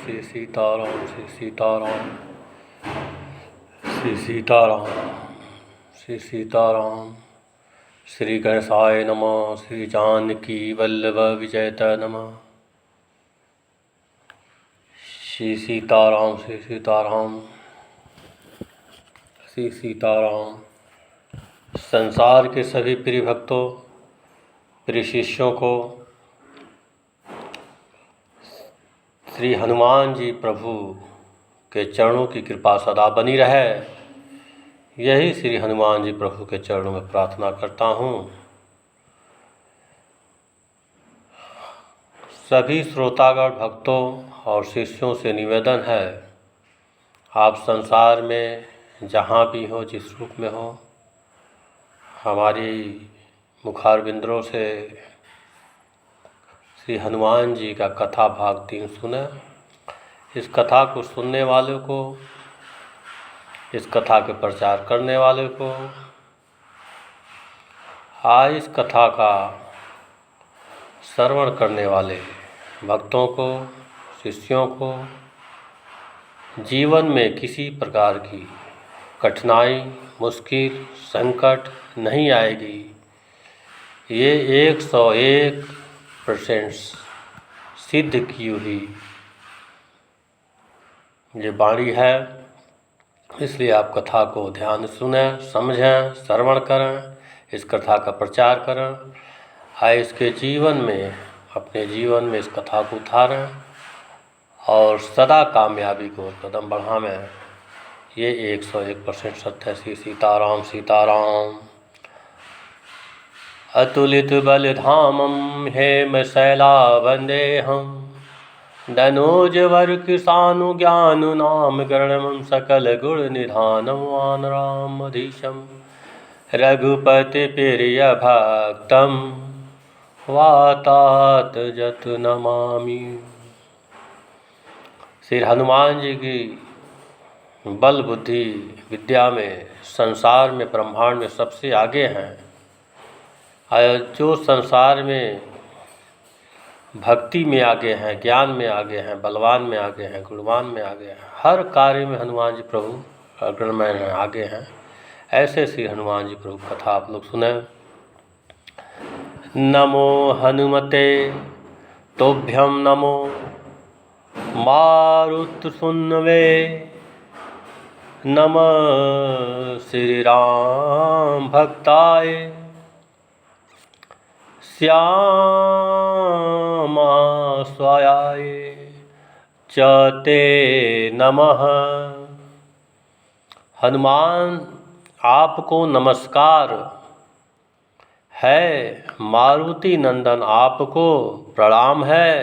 श्री सीताराम श्री सीताराम श्री सीताराम श्री सीताराम। श्री गणेशाय नमः। श्री जानकी वल्लभ विजयते नमः। श्री सीताराम श्री सीताराम श्री सीताराम। संसार के सभी प्रिय भक्तों, प्रिय शिष्यों को श्री हनुमान जी प्रभु के चरणों की कृपा सदा बनी रहे, यही श्री हनुमान जी प्रभु के चरणों में प्रार्थना करता हूँ। सभी श्रोतागण भक्तों और शिष्यों से निवेदन है, आप संसार में जहाँ भी हो, जिस रूप में हो, हमारी मुखारबिंदों से श्री हनुमान जी का कथा भाग 3 सुने। इस कथा को सुनने वालों को, इस कथा के प्रचार करने वाले को, इस कथा का श्रवण करने वाले भक्तों को, शिष्यों को जीवन में किसी प्रकार की कठिनाई, मुश्किल, संकट नहीं आएगी। ये 101% सिद्ध की हुई ये वाणी है। इसलिए आप कथा को ध्यान सुनें, समझें, श्रवण करें, इस कथा का प्रचार करें। इसके जीवन में, अपने जीवन में इस कथा को उतारें और सदा कामयाबी को कदम बढ़ावें। ये 101% सत्य है। श्री सीताराम सीताराम। अतुलित बल धामम हेम शैला वंदेहम, धनुज वर किसानु ज्ञानु नाम गणम सकल गुण निधानम वान राम अधीशम, रघुपति प्रिय भक्तम वातात जत नमामि। श्री हनुमान जी की बल बुद्धि विद्या में संसार में, ब्रह्मांड में सबसे आगे हैं। जो संसार में भक्ति में आगे हैं, ज्ञान में आगे हैं, बलवान में आगे हैं, गुणवान में आगे हैं, हर कार्य में हनुमान जी प्रभु अग्रणी हैं, आगे हैं। ऐसे श्री हनुमान जी प्रभु कथा आप लोग सुने। नमो हनुमते तोभ्यम नमो मारुत सुन्नवे, नमः श्री राम भक्ताय श्यामा स्वायाय च ते नमः। हनुमान आपको नमस्कार है, मारुति नंदन आपको प्रणाम है,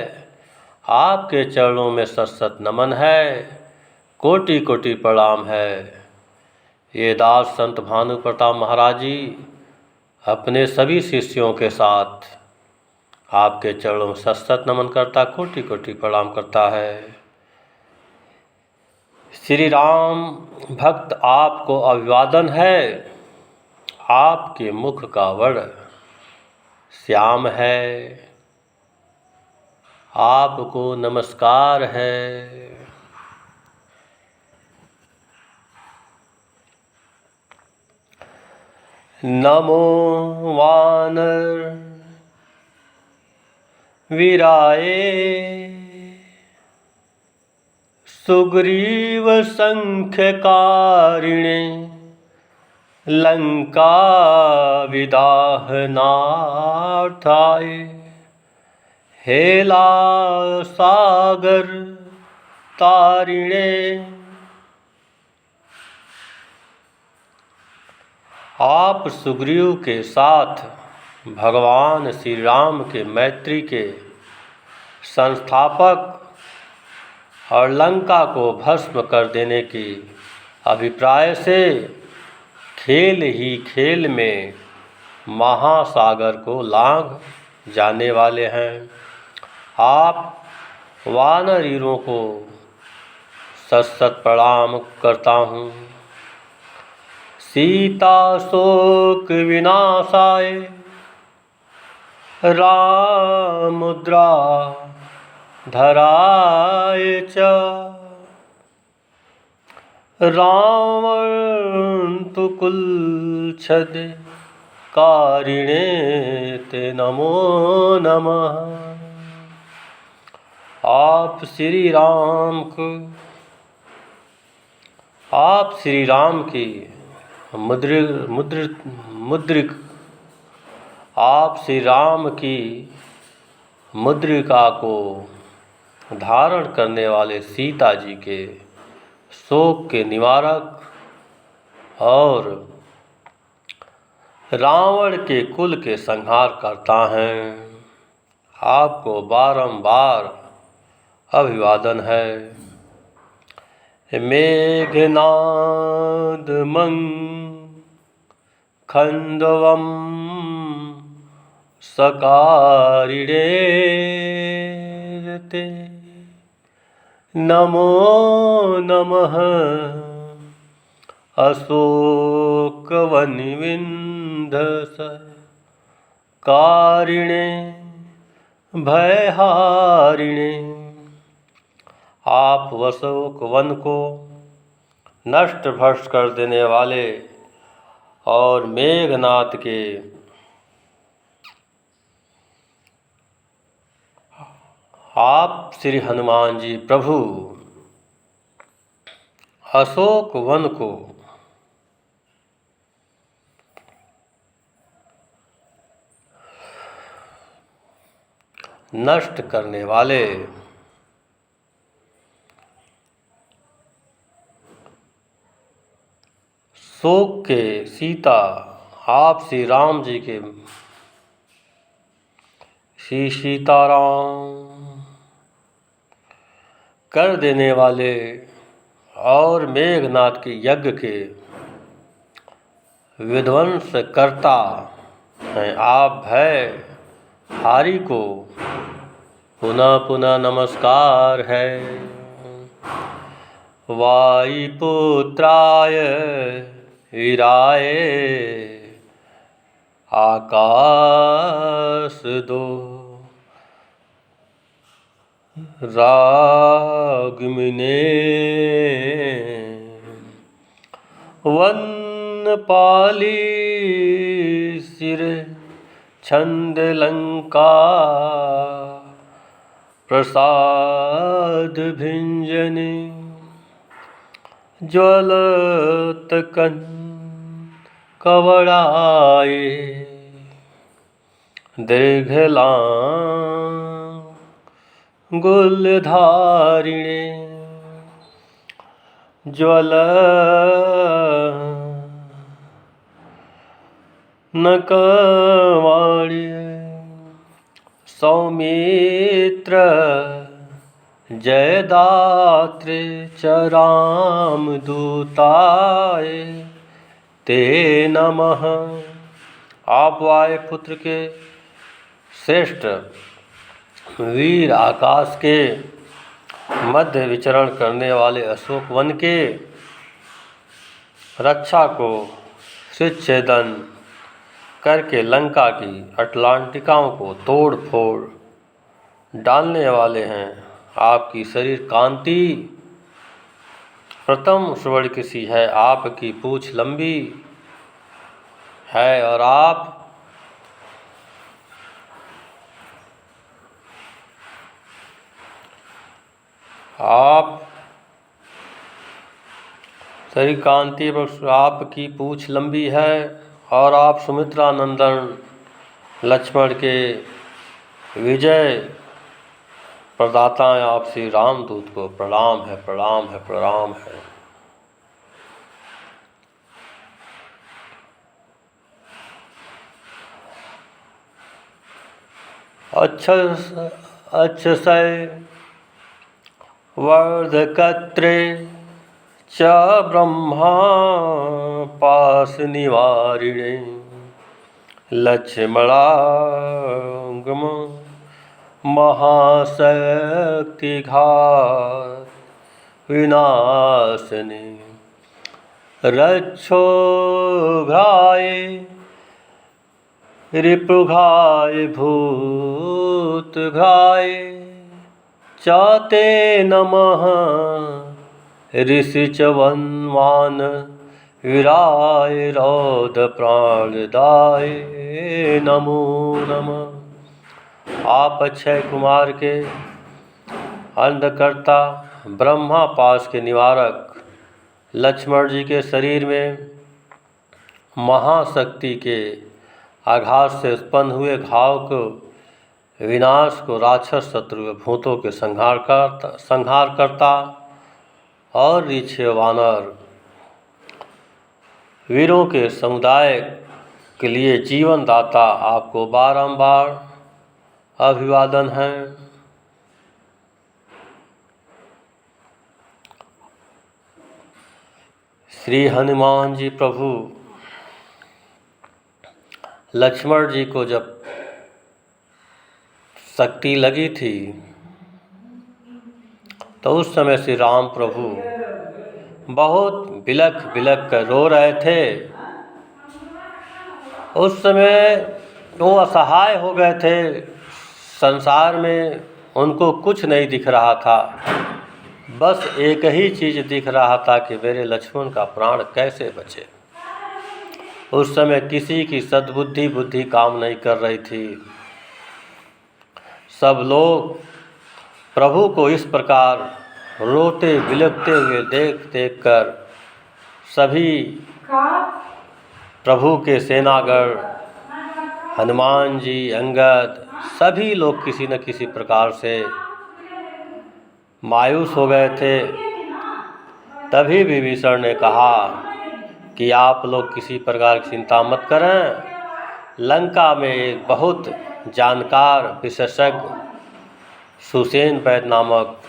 आपके चरणों में सत नमन है, कोटि कोटि प्रणाम है। ये दास संत भानु प्रताप महाराज जी अपने सभी शिष्यों के साथ आपके चरणों में सत नमन करता, कोटि कोटि प्रणाम करता है। श्री राम भक्त आपको अभिवादन है, आपके मुख का वर्ण श्याम है, आपको नमस्कार है। नमो वानर वीराय सुग्रीव संख्यकारिणे, लंका विदाहनार्थाय हेला सागर तारिणे। आप सुग्रीव के साथ भगवान श्री राम के मैत्री के संस्थापक और लंका को भस्म कर देने की अभिप्राय से खेल ही खेल में महासागर को लांघ जाने वाले हैं। आप वानरीरों को सत प्रणाम करता हूँ। सीता शोक विनाशाय राम मुद्रा धराय च रावण तु कुलच्छदे कारिणे ते नमो नमः। आप श्री राम की मुद्रिक आप श्री राम की मुद्रिका को धारण करने वाले सीता जी के शोक के निवारक और रावण के कुल के संहार करता हैं। आपको बारंबार अभिवादन है। मेघनाद खंडवम सकारिणे ते नमो नमः। अशोकवनविंध्य कारिणे भयहारिणे। आप अशोक वन को नष्ट भ्रष्ट कर देने वाले और मेघनाथ के आप श्री हनुमान जी प्रभु अशोक वन को नष्ट करने वाले शोक के सीता आप श्री राम जी के श्री सीताराम कर देने वाले और मेघनाथ के यज्ञ के विध्वंस करता हैं। आप भय हारी को पुनः पुनः नमस्कार है। वायुपुत्राय वीराय आकाश दो रागमिने वनपाली सिर छंद लंका प्रसाद भिंजने ज्वलत कन कवड़ाए गुलधारिणे ज्वल नकवाणी सौमित्र जयदात्रे च रामदूताय ते नमः। आप वायुपुत्र के श्रेष्ठ वीर आकाश के मध्य विचरण करने वाले अशोक वन के रक्षा को शिच्छेदन करके लंका की अटलांटिकाओं को तोड़ फोड़ डालने वाले हैं। आपकी शरीर कांति प्रथम सुवर्ण सी है। आपकी पूँछ लंबी है और आप शरीर कांति आपकी पूँछ लंबी है और आप सुमित्रा नंदन लक्ष्मण के विजय प्रदाता हैं। आप श्री रामदूत को प्रणाम है, प्रणाम है, प्रणाम है। अच्छसय वर्धकत्रे च ब्रह्मा पास निवारिणे लक्ष्मणागम महाशक्तिघात विनाशने रक्षोघ्राय रिपुघ्राय भूतघ्राय चाते नमः ऋषि च वन्मान विराय रौद प्राणदाय नमो नमः। आप अक्षय कुमार के अंधकर्ता ब्रह्मा पाश के निवारक लक्ष्मण जी के शरीर में महाशक्ति के आघात से उत्पन्न हुए घाव को विनाश को राक्षस शत्रु भूतों के संहार करता और ऋषि वानर वीरों के समुदाय के लिए जीवन दाता आपको बारंबार अभिवादन है। श्री हनुमान जी प्रभु लक्ष्मण जी को जब शक्ति लगी थी तो उस समय श्री राम प्रभु बहुत बिलख बिलख कर रो रहे थे। उस समय वो असहाय हो गए थे, संसार में उनको कुछ नहीं दिख रहा था, बस एक ही चीज़ दिख रहा था कि मेरे लक्ष्मण का प्राण कैसे बचे। उस समय किसी की बुद्धि काम नहीं कर रही थी। सब लोग प्रभु को इस प्रकार रोते बिलखते हुए देख कर सभी प्रभु के सेनागण हनुमान जी, अंगद, सभी लोग किसी न किसी प्रकार से मायूस हो गए थे। तभी विभीषण ने कहा कि आप लोग किसी प्रकार की चिंता मत करें। लंका में एक बहुत जानकार विशेषज्ञ सुसेन वैद्य नामक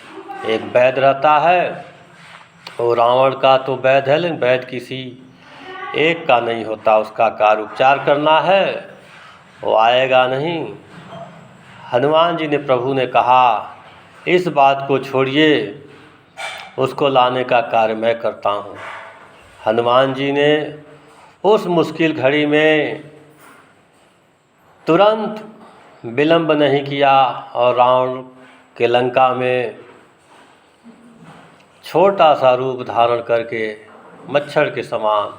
एक वैद्य रहता है। वो रावण का तो वैद्य है, लेकिन वैद्य किसी एक का नहीं होता, उसका कार्य उपचार करना है, वो आएगा नहीं। हनुमान जी ने प्रभु ने कहा इस बात को छोड़िए, उसको लाने का कार्य मैं करता हूँ। हनुमान जी ने उस मुश्किल घड़ी में तुरंत विलंब नहीं किया और रावण के लंका में छोटा सा रूप धारण करके मच्छर के समान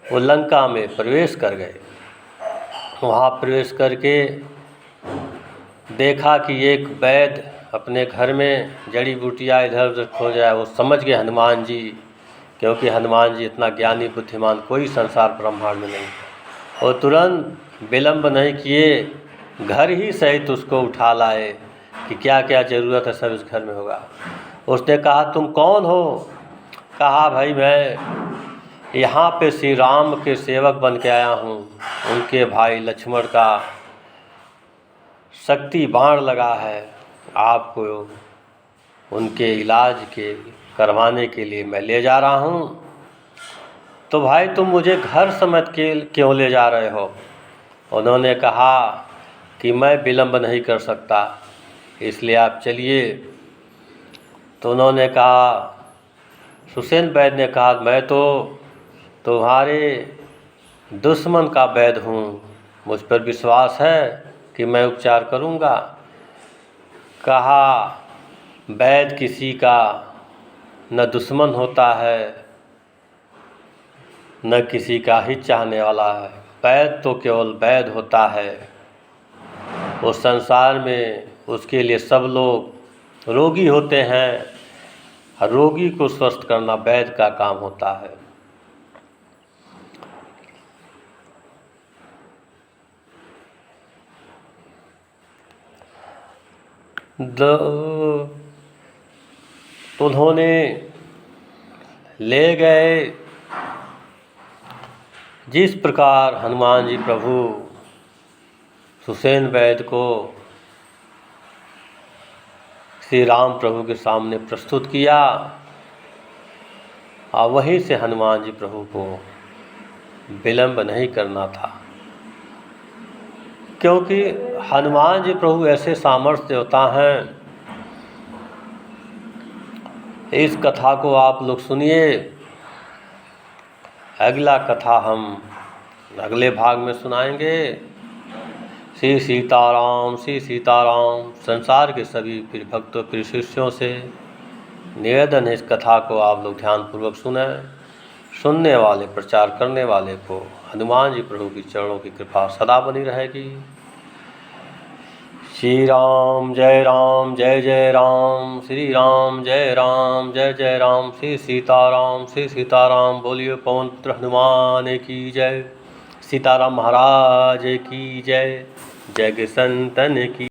वो लंका में प्रवेश कर गए। वहाँ प्रवेश करके देखा कि एक वैद्य अपने घर में जड़ी बूटियाँ इधर उधर खोज रहा है। वो समझ गए हनुमान जी, क्योंकि हनुमान जी इतना ज्ञानी बुद्धिमान कोई संसार ब्रह्मांड में नहीं। वो तुरंत विलंब नहीं किए, घर ही सहित उसको उठा लाए कि क्या क्या ज़रूरत है सब इस घर में होगा। उसने कहा तुम कौन हो? कहा भाई मैं यहाँ पे श्री राम के सेवक बन के आया हूँ। उनके भाई लक्ष्मण का शक्ति बाण लगा है, आपको उनके इलाज के करवाने के लिए मैं ले जा रहा हूँ। तो भाई तुम मुझे घर समेत के क्यों ले जा रहे हो? उन्होंने कहा कि मैं विलंब नहीं कर सकता, इसलिए आप चलिए। तो उन्होंने कहा, सुसेन वैद्य ने कहा मैं तो तुम्हारे दुश्मन का वैद्य हूँ, मुझ पर विश्वास है कि मैं उपचार करूँगा। कहा वैद्य किसी का न दुश्मन होता है न किसी का ही चाहने वाला है। वैद्य तो केवल वैद्य होता है। उस संसार में उसके लिए सब लोग रोगी होते हैं, रोगी को स्वस्थ करना वैद्य का काम होता है। उन्होंने ले गए। जिस प्रकार हनुमान जी प्रभु सुसेन वैद्य को श्री राम प्रभु के सामने प्रस्तुत किया, और वहीं से हनुमान जी प्रभु को विलंब नहीं करना था, क्योंकि हनुमान जी प्रभु ऐसे सामर्थ्य देवता हैं। इस कथा को आप लोग सुनिए। अगला कथा हम अगले भाग में सुनाएंगे। श्री सीताराम, श्री सीताराम। संसार के सभी प्रिय भक्तों, प्रिय शिष्यों से निवेदन है, इस कथा को आप लोग ध्यानपूर्वक सुने। सुनने वाले, प्रचार करने वाले को हनुमान जी प्रभु की चरणों की कृपा सदा बनी रहेगी। श्री राम जय जय राम, श्री राम जय जय राम, श्री सीताराम। बोलिए पवन पुत्र हनुमान की जय, सीताराम महाराज की जय, जय संतन की।